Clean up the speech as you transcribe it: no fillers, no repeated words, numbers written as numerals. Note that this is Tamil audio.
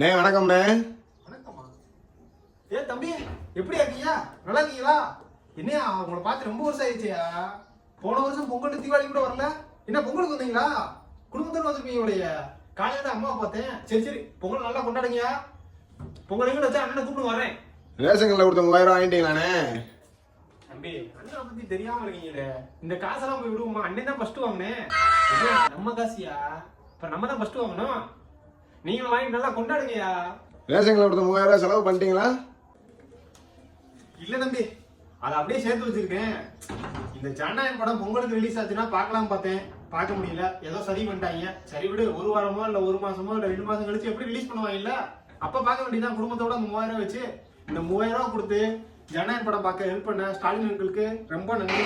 நே வணக்கம்ண்ணே. வணக்கம்மா. தம்பி எப்படி இருக்கீங்க? நல்லா இருக்கீங்களா? என்னையா உங்களை பார்த்து ரொம்ப வருஷம் ஆயிடுச்சியா. போன வருஷம் பொங்கல் தீபாவளி கூட வரல. என்ன பொங்கலுக்கு வந்தீங்களா? குடும்பத்தோட வந்திருப்பீங்க உடைய. காலையில தான் அம்மாவை பார்த்தேன். சரி பொங்கல் நல்லா கொண்டாடுங்க. பொங்கல் எங்க வச்சா அண்ணனை கூப்பிட்டு வரேன். ரேஷன் கடையில் கொடுத்த 3000 வாங்கிட்டீங்களாண்ணே? தம்பி அண்ணனை பத்தி தெரியாம இருக்கீங்களே. இந்த காசெல்லாம் போய் விடுவோமா? அண்ணன் தான் ஃபர்ஸ்ட் வாங்கினேன். நம்ம காசியா? இப்ப நம்ம தான் ஃபர்ஸ்ட் வாங்கணும். நீங்க வாங்கி நல்லா கொண்டாடுங்கயா. ரேஷன் கடையில் கொடுத்த 3000 செலவு பண்ணிட்டீங்களா? இல்ல தம்பி, அதை அப்படியே சேர்த்து வச்சிருக்கேன். இந்த ஜனநாயகம் படம் பொங்கலுக்கு ரிலீஸ் ஆச்சுன்னா பார்க்கலாம் பார்த்தேன். பார்க்க முடியல, ஏதோ சரி பண்ணிட்டாங்க. சரி விடு, ஒரு வாரமோ இல்ல ஒரு மாசமோ இல்ல 2 மாசம் கழிச்சு எப்படி ரிலீஸ் பண்ணுவாங்க இல்ல, அப்ப பார்க்க வேண்டியதான். குடும்பத்தோட 3000 வச்சு இந்த 3000 கொடுத்து ஜனநாயகம் படம் பார்க்க ஹெல்ப் பண்ண ஸ்டாலின் அங்கிளுக்கு ரொம்ப நன்றி.